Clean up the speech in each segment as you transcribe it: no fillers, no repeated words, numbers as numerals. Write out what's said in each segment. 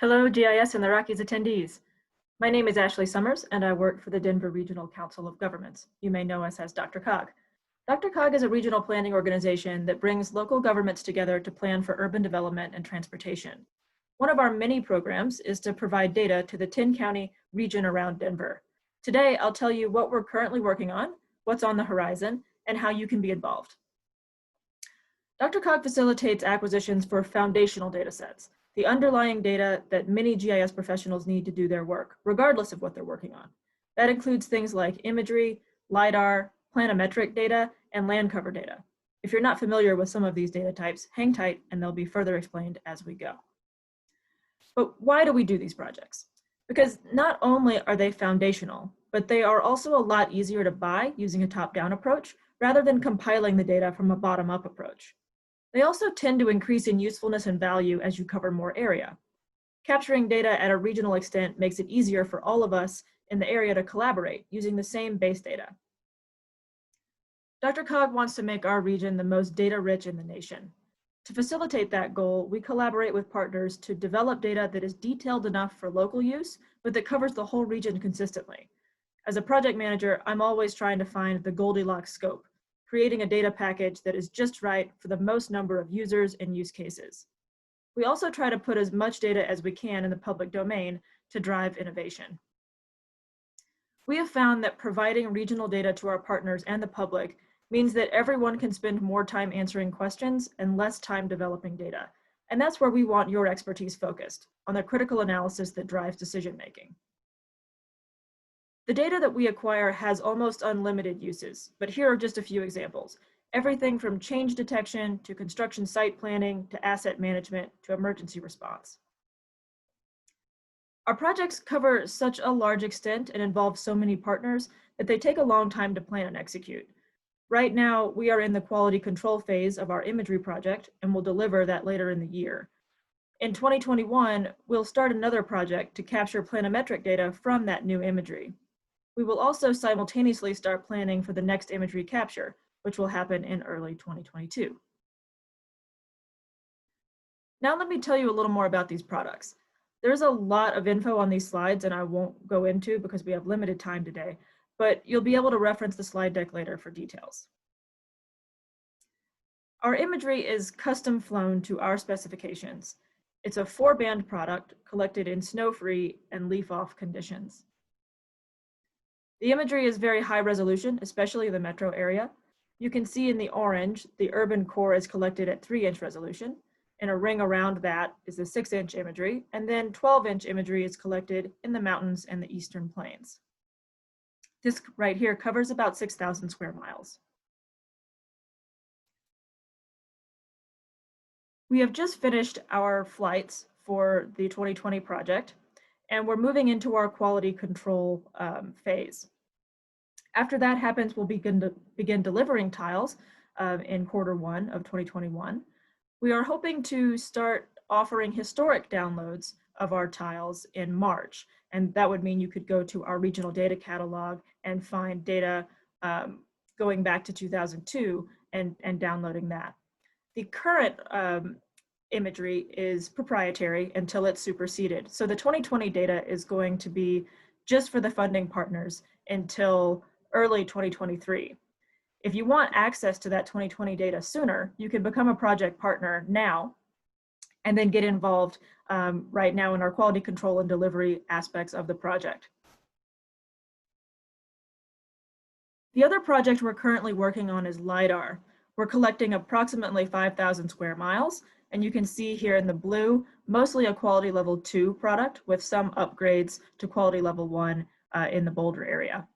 Hello, GIS and the Rockies attendees. My name is Ashley Summers, and I work for the Denver Regional Council of Governments. You may know us as DRCOG. DRCOG is a regional planning organization that brings local governments together to plan for urban development and transportation. One of our many programs is to provide data to the 10-county region around Denver. Today, I'll tell you what we're currently working on, what's on the horizon, and how you can be involved. DRCOG facilitates acquisitions for foundational data sets, the underlying data that many GIS professionals need to do their work, regardless of what they're working on. That includes things like imagery, LiDAR, planimetric data, and land cover data. If you're not familiar with some of these data types, hang tight and they'll be further explained as we go. But why do we do these projects? Because not only are they foundational, but they are also a lot easier to buy using a top-down approach rather than compiling the data from a bottom-up approach. They also tend to increase in usefulness and value as you cover more area. Capturing data at a regional extent makes it easier for all of us in the area to collaborate using the same base data. DRCOG wants to make our region the most data-rich in the nation. To facilitate that goal, we collaborate with partners to develop data that is detailed enough for local use, but that covers the whole region consistently. As a project manager, I'm always trying to find the Goldilocks scope, creating a data package that is just right for the most number of users and use cases. We also try to put as much data as we can in the public domain to drive innovation. We have found that providing regional data to our partners and the public means that everyone can spend more time answering questions and less time developing data. And that's where we want your expertise focused, on the critical analysis that drives decision-making. The data that we acquire has almost unlimited uses, but here are just a few examples. Everything from change detection to construction site planning to asset management to emergency response. Our projects cover such a large extent and involve so many partners that they take a long time to plan and execute. Right now, we are in the quality control phase of our imagery project and will deliver that later in the year. In 2021, we'll start another project to capture planimetric data from that new imagery. We will also simultaneously start planning for the next imagery capture, which will happen in early 2022. Now let me tell you a little more about these products. There's a lot of info on these slides and I won't go into because we have limited time today, but you'll be able to reference the slide deck later for details. Our imagery is custom flown to our specifications. It's a 4-band product collected in snow-free and leaf-off conditions. The imagery is very high resolution, especially in the metro area. You can see in the orange, the urban core is collected at 3-inch resolution, and a ring around that is the 6-inch imagery, and then 12-inch imagery is collected in the mountains and the eastern plains. This right here covers about 6,000 square miles. We have just finished our flights for the 2020 project, and we're moving into our quality control phase. After that happens, we'll begin delivering tiles in Q1 of 2021. We are hoping to start offering historic downloads of our tiles in March, and that would mean you could go to our regional data catalog and find data going back to 2002 and downloading that. The current imagery is proprietary until it's superseded. So the 2020 data is going to be just for the funding partners until early 2023. If you want access to that 2020 data sooner, you can become a project partner now and then get involved right now in our quality control and delivery aspects of the project. The other project we're currently working on is LiDAR. We're collecting approximately 5,000 square miles, and you can see here in the blue, mostly a quality level 2 product with some upgrades to quality level 1 in the Boulder area.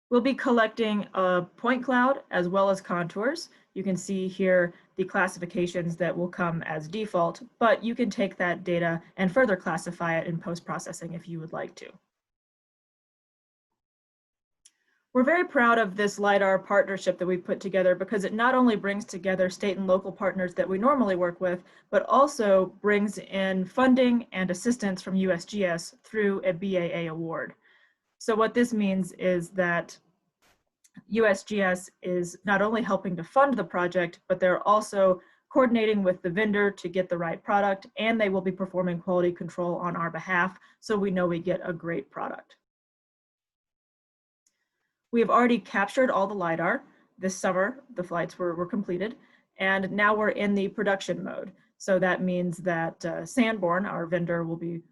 We'll be collecting a point cloud as well as contours. You can see here the classifications that will come as default, but you can take that data and further classify it in post-processing if you would like to. We're very proud of this LiDAR partnership that we put together because it not only brings together state and local partners that we normally work with, but also brings in funding and assistance from USGS through a BAA award. So what this means is that USGS is not only helping to fund the project, but they're also coordinating with the vendor to get the right product, and they will be performing quality control on our behalf so we know we get a great product. We have already captured all the LiDAR. This summer, the flights were completed, and now we're in the production mode. So that means that Sanborn, our vendor, will be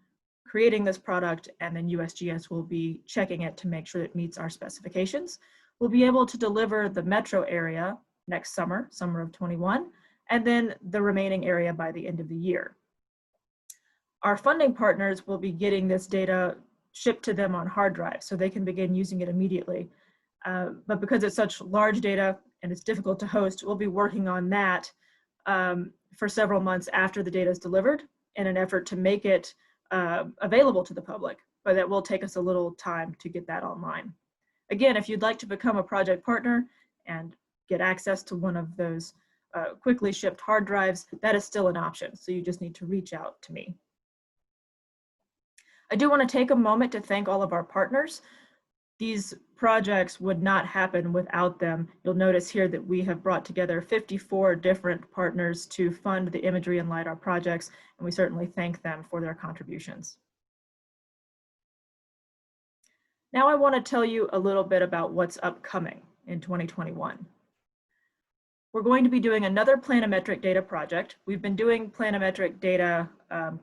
creating this product, and then USGS will be checking it to make sure it meets our specifications. We'll be able to deliver the metro area next summer, summer of 21, and then the remaining area by the end of the year. Our funding partners will be getting this data shipped to them on hard drives so they can begin using it immediately. But because it's such large data and it's difficult to host, we'll be working on that for several months after the data is delivered in an effort to make it available to the public, but it will take us a little time to get that online. Again, if you'd like to become a project partner and get access to one of those quickly shipped hard drives, that is still an option, so you just need to reach out to me. I do want to take a moment to thank all of our partners. These projects would not happen without them. You'll notice here that we have brought together 54 different partners to fund the imagery and LiDAR projects, and we certainly thank them for their contributions. Now I want to tell you a little bit about what's upcoming in 2021. We're going to be doing another planimetric data project. We've been doing planimetric data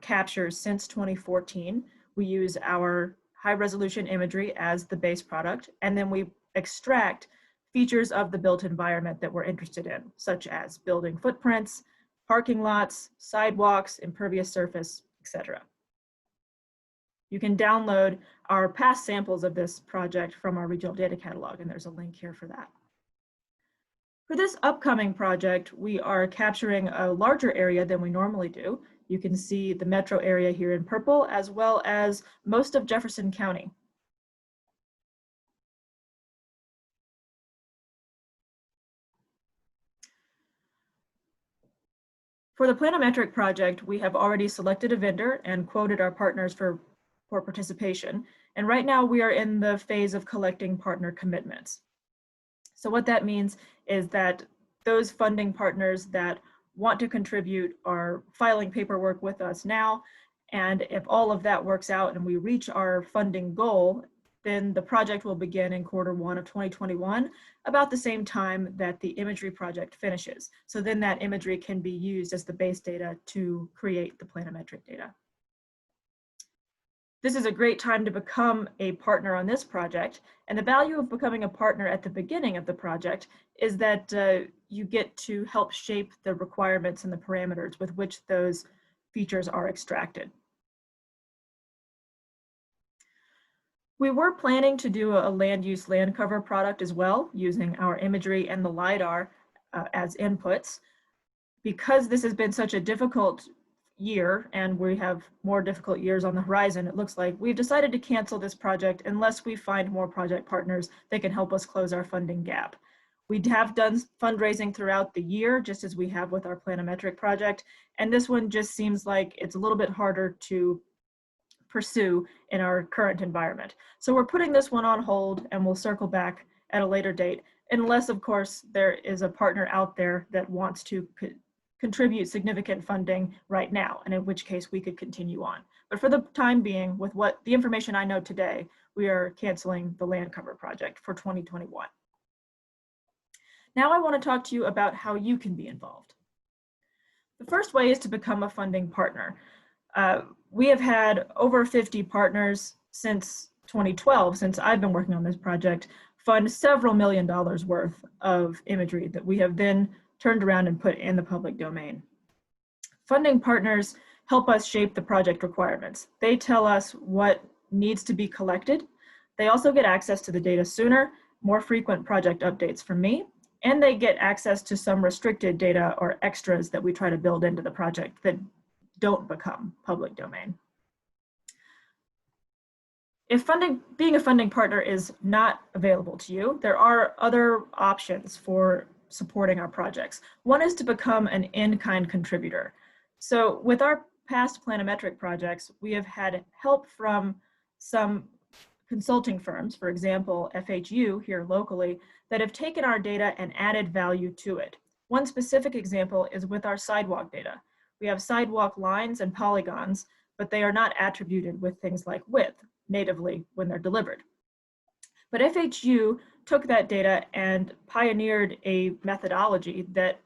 captures since 2014. We use our high-resolution imagery as the base product, and then we extract features of the built environment that we're interested in, such as building footprints, parking lots, sidewalks, impervious surface, etc. You can download our past samples of this project from our regional data catalog, and there's a link here for that. For this upcoming project, we are capturing a larger area than we normally do. You can see the metro area here in purple, as well as most of Jefferson County. For the planimetric project, we have already selected a vendor and quoted our partners for participation. And right now we are in the phase of collecting partner commitments. So what that means is that those funding partners that want to contribute are filing paperwork with us now. And if all of that works out and we reach our funding goal, then the project will begin in Q1 of 2021, about the same time that the imagery project finishes. So then that imagery can be used as the base data to create the planimetric data. This is a great time to become a partner on this project. And the value of becoming a partner at the beginning of the project is that you get to help shape the requirements and the parameters with which those features are extracted. We were planning to do a land use land cover product as well, using our imagery and the LiDAR as inputs. Because this has been such a difficult year and we have more difficult years on the horizon, it looks like we've decided to cancel this project unless we find more project partners that can help us close our funding gap. We have done fundraising throughout the year, just as we have with our planimetric project, and this one just seems like it's a little bit harder to pursue in our current environment. So we're putting this one on hold, and we'll circle back at a later date, unless of course there is a partner out there that wants to contribute significant funding right now, and in which case we could continue on. But for the time being, with what the information I know today, we are canceling the land cover project for 2021. Now I want to talk to you about how you can be involved. The first way is to become a funding partner. We have had over 50 partners since 2012, since I've been working on this project, fund several $1 million worth of imagery that we have then turned around and put in the public domain. Funding partners help us shape the project requirements. They tell us what needs to be collected. They also get access to the data sooner, more frequent project updates from me, and they get access to some restricted data or extras that we try to build into the project that don't become public domain. If being a funding partner is not available to you, there are other options for supporting our projects. One is to become an in-kind contributor. So with our past planimetric projects, we have had help from some consulting firms, for example, FHU here locally, that have taken our data and added value to it. One specific example is with our sidewalk data. We have sidewalk lines and polygons, but they are not attributed with things like width natively when they're delivered. But FHU took that data and pioneered a methodology that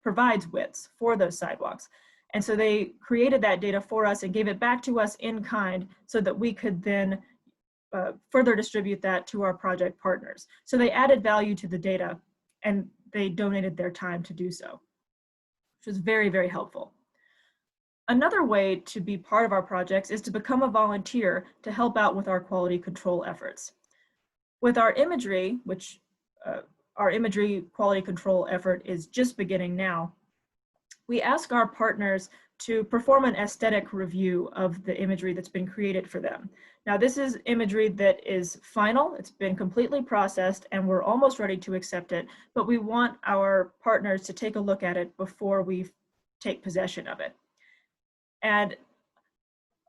provides widths for those sidewalks. And so they created that data for us and gave it back to us in kind so that we could then further distribute that to our project partners. So they added value to the data and they donated their time to do so, which was very, very helpful. Another way to be part of our projects is to become a volunteer to help out with our quality control efforts. With our imagery, which our imagery quality control effort is just beginning now, we ask our partners to perform an aesthetic review of the imagery that's been created for them. Now, this is imagery that is final, it's been completely processed, and we're almost ready to accept it, but we want our partners to take a look at it before we take possession of it. And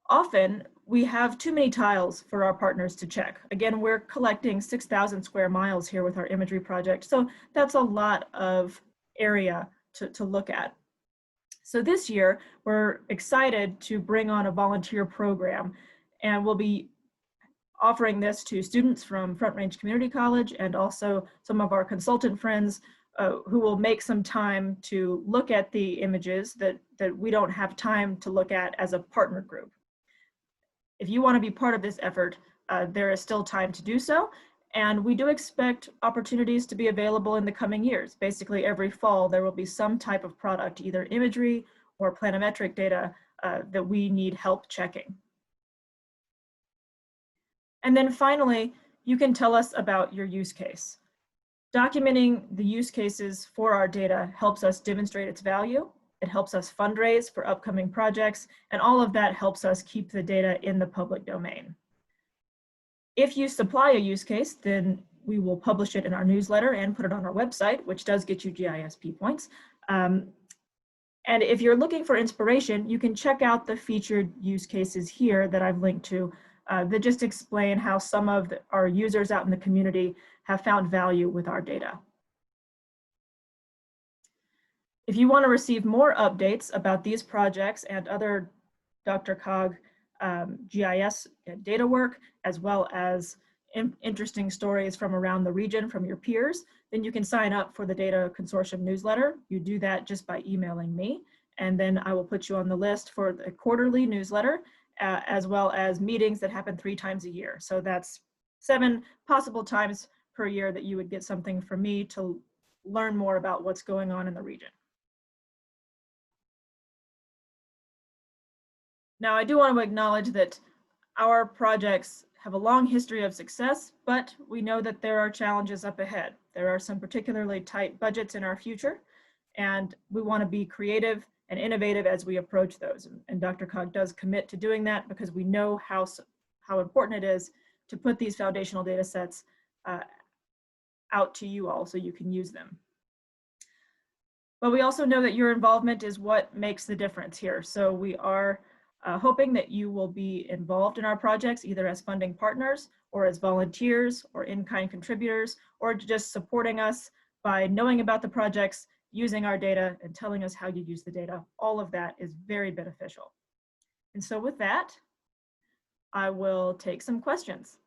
often, we have too many tiles for our partners to check. Again, we're collecting 6,000 square miles here with our imagery project, so that's a lot of area to look at. So this year, we're excited to bring on a volunteer program, and we'll be offering this to students from Front Range Community College and also some of our consultant friends who will make some time to look at the images that we don't have time to look at as a partner group. If you want to be part of this effort, there is still time to do so. And we do expect opportunities to be available in the coming years. Basically, every fall, there will be some type of product, either imagery or planimetric data that we need help checking. And then finally, you can tell us about your use case. Documenting the use cases for our data helps us demonstrate its value. It helps us fundraise for upcoming projects, and all of that helps us keep the data in the public domain. If you supply a use case, then we will publish it in our newsletter and put it on our website, which does get you GISP points. And if you're looking for inspiration, you can check out the featured use cases here that I've linked to that just explain how some of our users out in the community have found value with our data. If you want to receive more updates about these projects and other DRCOG GIS data work, as well as interesting stories from around the region from your peers, then you can sign up for the Data Consortium newsletter. You do that just by emailing me, and then I will put you on the list for the quarterly newsletter, as well as meetings that happen 3 times a year. So that's 7 possible times per year that you would get something from me to learn more about what's going on in the region. Now, I do want to acknowledge that our projects have a long history of success, but we know that there are challenges up ahead. There are some particularly tight budgets in our future, and we want to be creative and innovative as we approach those. And DRCOG does commit to doing that because we know how important it is to put these foundational data sets out to you all so you can use them. But we also know that your involvement is what makes the difference here. So we are hoping that you will be involved in our projects, either as funding partners or as volunteers or in-kind contributors, or just supporting us by knowing about the projects, using our data, and telling us how you use the data. All of that is very beneficial. And so with that, I will take some questions.